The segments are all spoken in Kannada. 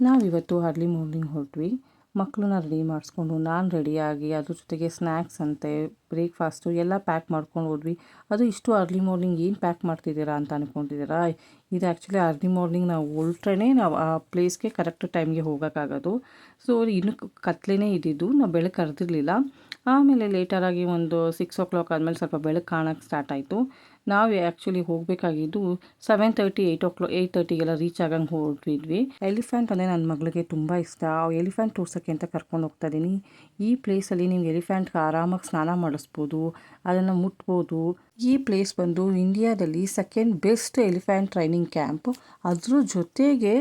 ನಾವಿವತ್ತು ಅರ್ಲಿ ಮಾರ್ನಿಂಗ್ ಹೊರಟ್ವಿ. ಮಕ್ಕಳನ್ನ ರೆಡಿ ಮಾಡಿಸ್ಕೊಂಡು ನಾನು ರೆಡಿಯಾಗಿ ಅದ್ರ ಜೊತೆಗೆ ಸ್ನ್ಯಾಕ್ಸ್ ಅಂತೆ ಬ್ರೇಕ್ಫಾಸ್ಟು ಎಲ್ಲ ಪ್ಯಾಕ್ ಮಾಡ್ಕೊಂಡು ಹೋದ್ವಿ. ಅದು ಇಷ್ಟು ಅರ್ಲಿ ಮಾರ್ನಿಂಗ್ ಏನು ಪ್ಯಾಕ್ ಮಾಡ್ತಿದ್ದೀರಾ ಅಂತ ಅಂದ್ಕೊಂಡಿದ್ದೀರಾ? ಇದು ಆ್ಯಕ್ಚುಲಿ ಅರ್ಲಿ ಮಾರ್ನಿಂಗ್ ನಾವು ಹೊರಟ್ರೆ ನಾವು ಆ ಪ್ಲೇಸ್ಗೆ ಕರೆಕ್ಟ್ ಟೈಮ್ಗೆ ಹೋಗೋಕ್ಕಾಗೋದು. ಸೊ ಇನ್ನೂ ಕತ್ಲೇ ಇದ್ದಿದ್ದು, ನಾವು ಬೆಳಕು ಕರೆದಿರಲಿಲ್ಲ. ಆಮೇಲೆ ಲೇಟರಾಗಿ ಒಂದು 6 ಆದಮೇಲೆ ಸ್ವಲ್ಪ ಬೆಳಕು ಕಾಣೋಕ್ಕೆ ಸ್ಟಾರ್ಟ್ ಆಯಿತು. ನಾವು ಆ್ಯಕ್ಚುಲಿ ಹೋಗಬೇಕಾಗಿದ್ದು 7:30 8:30ಗೆಲ್ಲ ರೀಚ್ ಆಗಂಗೆ ಹೊರಟಿದ್ವಿ. ಎಲಿಫೆಂಟ್ ಅಂದರೆ ನನ್ನ ಮಗಳಿಗೆ ತುಂಬ ಇಷ್ಟ. ಎಲಿಫೆಂಟ್ ತೋರ್ಸೋಕ್ಕೆ ಅಂತ ಕರ್ಕೊಂಡು ಹೋಗ್ತಾ ಇದ್ದೀನಿ. ಈ ಪ್ಲೇಸಲ್ಲಿ ನೀವು ಎಲಿಫೆಂಟ್ಗೆ ಆರಾಮಾಗಿ ಸ್ನಾನ ಮಾಡಿಸ್ಬೋದು, ಅದನ್ನು ಮುಟ್ಬೋದು. ಈ ಪ್ಲೇಸ್ ಬಂದು ಇಂಡಿಯಾದಲ್ಲಿ second best elephant training camp. ಅದ್ರ ಜೊತೆಗೆ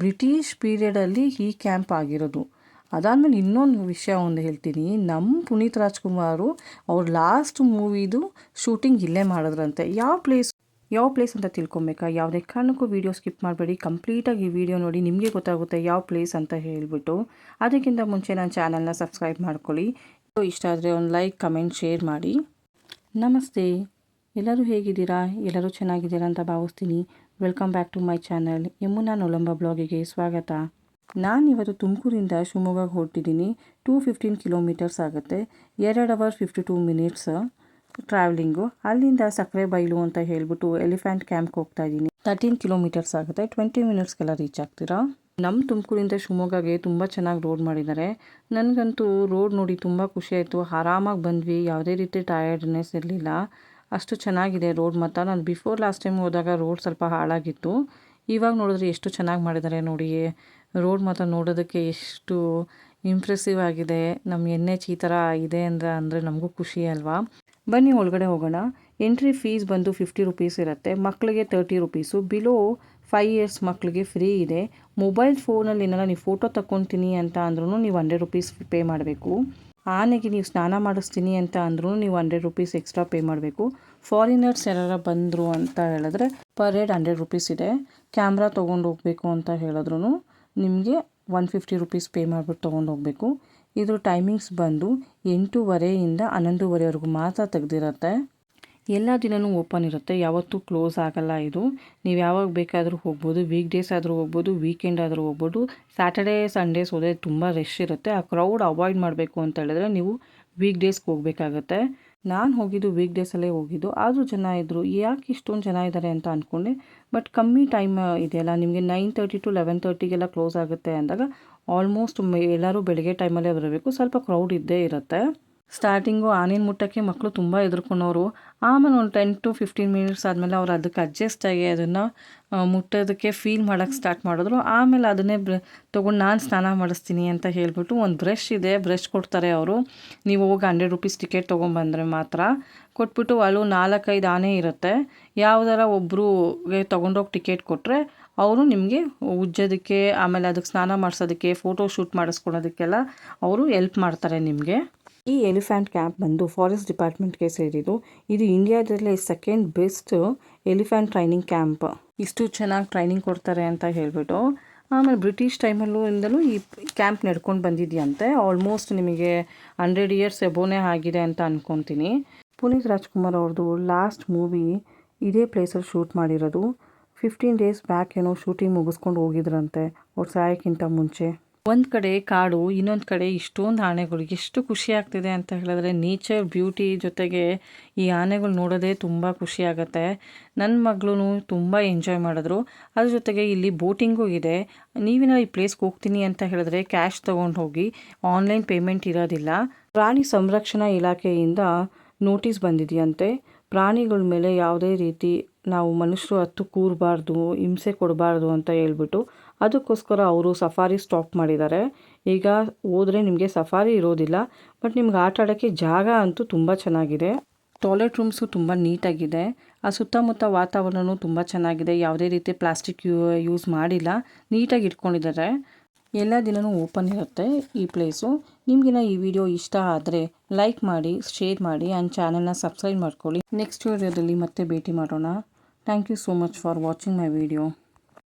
ಬ್ರಿಟಿಷ್ ಪೀರಿಯಡಲ್ಲಿ ಈ ಕ್ಯಾಂಪ್ ಆಗಿರೋದು. ಅದಾದಮೇಲೆ ಇನ್ನೊಂದು ವಿಷಯ ಹೇಳ್ತೀನಿ. ನಮ್ಮ ಪುನೀತ್ ರಾಜ್ಕುಮಾರು ಅವ್ರ ಲಾಸ್ಟ್ ಮೂವಿದು ಶೂಟಿಂಗ್ ಇಲ್ಲೇ ಮಾಡಿದ್ರಂತೆ. ಯಾವ ಪ್ಲೇಸ್ ಅಂತ ತಿಳ್ಕೊಬೇಕಾ? ಯಾವುದೇ ಕಾರಣಕ್ಕೂ ವೀಡಿಯೋ ಸ್ಕಿಪ್ ಮಾಡಬೇಡಿ, ಕಂಪ್ಲೀಟಾಗಿ ಈ ವಿಡಿಯೋ ನೋಡಿ, ನಿಮಗೆ ಗೊತ್ತಾಗುತ್ತೆ ಯಾವ ಪ್ಲೇಸ್ ಅಂತ ಹೇಳಿಬಿಟ್ಟು. ಅದಕ್ಕಿಂತ ಮುಂಚೆ ನನ್ನ ಚಾನಲ್ನ ಸಬ್ಸ್ಕ್ರೈಬ್ ಮಾಡ್ಕೊಳ್ಳಿ. ಇಷ್ಟ ಆದರೆ ಒಂದು ಲೈಕ್, ಕಮೆಂಟ್, ಶೇರ್ ಮಾಡಿ. ನಮಸ್ತೆ, ಎಲ್ಲರೂ ಹೇಗಿದ್ದೀರಾ? ಎಲ್ಲರೂ ಚೆನ್ನಾಗಿದ್ದೀರಾ ಅಂತ ಭಾವಿಸ್ತೀನಿ. Welcome back to my channel Yamuna Nolamba ಬ್ಲಾಗಿಗೆ ಸ್ವಾಗತ. ನಾನಿವತ್ತು ತುಮಕೂರಿಂದ ಶಿವಮೊಗ್ಗಕ್ಕೆ ಹೊರಟಿದ್ದೀನಿ. 215 ಕಿಲೋಮೀಟರ್ಸ್ ಆಗುತ್ತೆ. 2 hours 52 minutes ಟ್ರಾವೆಲಿಂಗು. ಅಲ್ಲಿಂದ ಸಕ್ಕರೆ ಬೈಲು ಅಂತ ಹೇಳಿಬಿಟ್ಟು ಎಲಿಫೆಂಟ್ ಕ್ಯಾಂಪ್ಗೆ ಹೋಗ್ತಾ ಇದ್ದೀನಿ. 13 ಕಿಲೋಮೀಟರ್ಸ್ ಆಗುತ್ತೆ. 20 minutesಗೆಲ್ಲ ರೀಚ್ ಆಗ್ತೀರಾ. ನಮ್ಮ ತುಮಕೂರಿಂದ ಶಿವಮೊಗ್ಗಗೆ ತುಂಬ ಚೆನ್ನಾಗಿ ರೋಡ್ ಮಾಡಿದ್ದಾರೆ. ನನಗಂತೂ ರೋಡ್ ನೋಡಿ ತುಂಬ ಖುಷಿ ಆಯಿತು. ಆರಾಮಾಗಿ ಬಂದ್ವಿ, ಯಾವುದೇ ರೀತಿ ಟಯರ್ಡ್ನೆಸ್ ಇರಲಿಲ್ಲ. ಅಷ್ಟು ಚೆನ್ನಾಗಿದೆ ರೋಡ್. ಮತ್ತು ನಾನು ಲಾಸ್ಟ್ ಟೈಮ್ ಹೋದಾಗ ರೋಡ್ ಸ್ವಲ್ಪ ಹಾಳಾಗಿತ್ತು. ಇವಾಗ ನೋಡಿದ್ರೆ ಎಷ್ಟು ಚೆನ್ನಾಗಿ ಮಾಡಿದ್ದಾರೆ ನೋಡಿ. ರೋಡ್ ಮಾತ್ರ ನೋಡೋದಕ್ಕೆ ಎಷ್ಟು ಇಂಪ್ರೆಸಿವ್ ಆಗಿದೆ. ನಮ್ಮ NH ಈ ಥರ ಇದೆ ಅಂದರೆ ನಮಗೂ ಖುಷಿ ಅಲ್ವಾ. ಬನ್ನಿ ಒಳಗಡೆ ಹೋಗೋಣ. ಎಂಟ್ರಿ ಫೀಸ್ ಬಂದು 50 rupees ಇರುತ್ತೆ. ಮಕ್ಕಳಿಗೆ 30 rupees. ಬಿಲೋ 5 years ಮಕ್ಕಳಿಗೆ ಫ್ರೀ ಇದೆ. ಮೊಬೈಲ್ ಫೋನಲ್ಲಿ ಏನಾರ ನೀವು ಫೋಟೋ ತಗೊತೀನಿ ಅಂತ ಅಂದ್ರೂ ನೀವು 100 rupees ಪೇ ಮಾಡಬೇಕು. ಆನೆಗೆ ನೀವು ಸ್ನಾನ ಮಾಡಿಸ್ತೀನಿ ಅಂತ ಅಂದ್ರೂ ನೀವು 100 rupees ಎಕ್ಸ್ಟ್ರಾ ಪೇ ಮಾಡಬೇಕು. ಫಾರಿನರ್ಸ್ ಯಾರು ಬಂದರು ಅಂತ ಹೇಳಿದ್ರೆ ಪರ್ ಹೆಡ್ 100 rupees ಇದೆ. ಕ್ಯಾಮ್ರಾ ತೊಗೊಂಡು ಹೋಗಬೇಕು ಅಂತ ಹೇಳಿದ್ರು ನಿಮಗೆ 150 rupees ಪೇ ಮಾಡಿಬಿಟ್ಟು ತೊಗೊಂಡು ಹೋಗಬೇಕು. ಇದ್ರ ಟೈಮಿಂಗ್ಸ್ ಬಂದು 8:30 11:00ವರೆಗೂ ಮಾತ್ರ ತೆಗೆದಿರುತ್ತೆ. ಎಲ್ಲ ದಿನವೂ ಓಪನ್ ಇರುತ್ತೆ, ಯಾವತ್ತೂ ಕ್ಲೋಸ್ ಆಗಲ್ಲ. ಇದು ನೀವು ಯಾವಾಗ ಬೇಕಾದರೂ ಹೋಗ್ಬೋದು. ವೀಕ್ ಡೇಸ್ ಆದರೂ ಹೋಗ್ಬೋದು, ವೀಕೆಂಡ್ ಆದರೂ ಹೋಗ್ಬೋದು. ಸ್ಯಾಟರ್ಡೇ ಸಂಡೇಸ್ ಹೋದರೆ ತುಂಬ ರಶ್ ಇರುತ್ತೆ. ಆ ಕ್ರೌಡ್ ಅವಾಯ್ಡ್ ಮಾಡಬೇಕು ಅಂತ ಹೇಳಿದ್ರೆ ನೀವು ವೀಕ್ ಡೇಸ್ಗೆ ಹೋಗಬೇಕಾಗತ್ತೆ. ನಾನು ಹೋಗಿದ್ದು ವೀಕ್ ಡೇಸಲ್ಲೇ ಹೋಗಿದ್ದು, ಆದರೂ ಜನ ಇದ್ದರು. ಯಾಕೆ ಇಷ್ಟೊಂದು ಜನ ಇದ್ದಾರೆ ಅಂತ ಅಂದ್ಕೊಂಡೆ. ಬಟ್ ಕಮ್ಮಿ ಟೈಮ್ ಇದೆಯಲ್ಲ, ನಿಮಗೆ 9:30 to 11:30ಗೆಲ್ಲ ಕ್ಲೋಸ್ ಆಗುತ್ತೆ ಅಂದಾಗ ಆಲ್ಮೋಸ್ಟ್ ಎಲ್ಲರೂ ಬೆಳಗ್ಗೆ ಟೈಮಲ್ಲೇ ಬರಬೇಕು. ಸ್ವಲ್ಪ ಕ್ರೌಡ್ ಇದ್ದೇ ಇರುತ್ತೆ. ಸ್ಟಾರ್ಟಿಂಗು ಆನೆನ ಮುಟ್ಟೋಕ್ಕೆ ಮಕ್ಕಳು ತುಂಬ ಹೆದರ್ಕೊಂಡವರು. ಆಮೇಲೆ ಒಂದು 10 to 15 minutes ಆದಮೇಲೆ ಅವ್ರು ಅದಕ್ಕೆ ಅಡ್ಜಸ್ಟ್ ಆಗಿ ಅದನ್ನು ಮುಟ್ಟೋದಕ್ಕೆ ಫೀಲ್ ಮಾಡೋಕ್ಕೆ ಸ್ಟಾರ್ಟ್ ಮಾಡಿದ್ರು. ಆಮೇಲೆ ಅದನ್ನೇ ತೊಗೊಂಡು ನಾನು ಸ್ನಾನ ಮಾಡಿಸ್ತೀನಿ ಅಂತ ಹೇಳಿಬಿಟ್ಟು ಒಂದು ಬ್ರಷ್ ಇದೆ, ಬ್ರಷ್ ಕೊಡ್ತಾರೆ ಅವರು. ನೀವು ಹೋಗಿ 100 rupees ಟಿಕೆಟ್ ತೊಗೊಂಬಂದರೆ ಮಾತ್ರ ಕೊಟ್ಬಿಟ್ಟು ಅಲ್ಲೂ 4-5 ಆನೆ ಇರುತ್ತೆ. ಯಾವುದಾರ ಒಬ್ಬರಿಗೆ ತೊಗೊಂಡೋಗಿ ಟಿಕೆಟ್ ಕೊಟ್ಟರೆ ಅವರು ನಿಮಗೆ ಉಜ್ಜೋದಕ್ಕೆ, ಆಮೇಲೆ ಅದಕ್ಕೆ ಸ್ನಾನ ಮಾಡಿಸೋದಕ್ಕೆ, ಫೋಟೋ ಶೂಟ್ ಮಾಡಿಸ್ಕೊಳೋದಕ್ಕೆಲ್ಲ ಅವರು ಹೆಲ್ಪ್ ಮಾಡ್ತಾರೆ ನಿಮಗೆ. ಈ ಎಲಿಫೆಂಟ್ ಕ್ಯಾಂಪ್ ಬಂದು ಫಾರೆಸ್ಟ್ ಡಿಪಾರ್ಟ್ಮೆಂಟ್ಗೆ ಸೇರಿದ್ದು. ಇದು ಇಂಡಿಯಾದಲ್ಲೇ second best elephant training camp. ಇಷ್ಟು ಚೆನ್ನಾಗಿ ಟ್ರೈನಿಂಗ್ ಕೊಡ್ತಾರೆ ಅಂತ ಹೇಳಿಬಿಟ್ಟು. ಆಮೇಲೆ ಬ್ರಿಟಿಷ್ ಟೈಮಲ್ಲೂ ಈ ಕ್ಯಾಂಪ್ ನಡ್ಕೊಂಡು ಬಂದಿದೆಯಂತೆ. ಆಲ್ಮೋಸ್ಟ್ ನಿಮಗೆ 100 years ಎಬೋನೇ ಆಗಿದೆ ಅಂತ ಅಂದ್ಕೊತೀನಿ. ಪುನೀತ್ ರಾಜ್ಕುಮಾರ್ ಅವ್ರದ್ದು ಲಾಸ್ಟ್ ಮೂವಿ ಇದೇ ಪ್ಲೇಸಲ್ಲಿ ಶೂಟ್ ಮಾಡಿರೋದು. 15 days ಬ್ಯಾಕ್ ಏನೋ ಶೂಟಿಂಗ್ ಮುಗಿಸ್ಕೊಂಡು ಹೋಗಿದ್ರಂತೆ ಅವ್ರು ಸಾಯೋಕ್ಕಿಂತ ಮುಂಚೆ. ಒಂದು ಕಡೆ ಕಾಡು, ಇನ್ನೊಂದು ಕಡೆ ಇಷ್ಟೊಂದು ಆನೆಗಳು. ಎಷ್ಟು ಖುಷಿ ಆಗ್ತಿದೆ ಅಂತ ಹೇಳಿದ್ರೆ ನೇಚರ್ ಬ್ಯೂಟಿ ಜೊತೆಗೆ ಈ ಆನೆಗಳು ನೋಡೋದೇ ತುಂಬ ಖುಷಿ ಆಗುತ್ತೆ. ನನ್ನ ಮಗಳು ತುಂಬ ಎಂಜಾಯ್ ಮಾಡಿದ್ರು. ಅದ್ರ ಜೊತೆಗೆ ಇಲ್ಲಿ ಬೋಟಿಂಗೂ ಇದೆ. ನೀವಿನ ಈ ಪ್ಲೇಸ್ಗೆ ಹೋಗ್ತೀನಿ ಅಂತ ಹೇಳಿದ್ರೆ ಕ್ಯಾಶ್ ತೊಗೊಂಡು ಹೋಗಿ, ಆನ್ಲೈನ್ ಪೇಮೆಂಟ್ ಇರೋದಿಲ್ಲ. ಪ್ರಾಣಿ ಸಂರಕ್ಷಣಾ ಇಲಾಖೆಯಿಂದ ನೋಟಿಸ್ ಬಂದಿದೆಯಂತೆ. ಪ್ರಾಣಿಗಳ ಮೇಲೆ ಯಾವುದೇ ರೀತಿ ನಾವು ಮನುಷ್ಯರು ಹತ್ತು ಕೂರಬಾರ್ದು, ಹಿಂಸೆ ಕೊಡಬಾರ್ದು ಅಂತ ಹೇಳ್ಬಿಟ್ಟು ಅದಕ್ಕೋಸ್ಕರ ಅವರು ಸಫಾರಿ ಸ್ಟಾಪ್ ಮಾಡಿದ್ದಾರೆ. ಈಗ ಹೋದರೆ ನಿಮಗೆ ಸಫಾರಿ ಇರೋದಿಲ್ಲ, ಬಟ್ ನಿಮ್ಗೆ ಆಟ ಆಡೋಕ್ಕೆ ಜಾಗ ಅಂತೂ ತುಂಬ ಚೆನ್ನಾಗಿದೆ. ಟಾಯ್ಲೆಟ್ ರೂಮ್ಸು ತುಂಬ ನೀಟಾಗಿದೆ. ಆ ಸುತ್ತಮುತ್ತ ವಾತಾವರಣವೂ ತುಂಬ ಚೆನ್ನಾಗಿದೆ. ಯಾವುದೇ ರೀತಿ ಪ್ಲಾಸ್ಟಿಕ್ ಯೂಸ್ ಮಾಡಿಲ್ಲ, ನೀಟಾಗಿ ಇಟ್ಕೊಂಡಿದ್ದಾರೆ. ಎಲ್ಲ ದಿನವೂ ಓಪನ್ ಇರುತ್ತೆ ಈ ಪ್ಲೇಸು. ನಿಮಗಿನ ಈ ವಿಡಿಯೋ ಇಷ್ಟ ಆದರೆ ಲೈಕ್ ಮಾಡಿ, ಶೇರ್ ಮಾಡಿ, ಆ್ಯಂಡ್ ಚಾನಲ್ನ ಸಬ್ಸ್ಕ್ರೈಬ್ ಮಾಡ್ಕೊಳ್ಳಿ. ನೆಕ್ಸ್ಟ್ ವಿಡಿಯೋದಲ್ಲಿ ಮತ್ತೆ ಭೇಟಿ ಮಾಡೋಣ. Thank you so much for watching my video.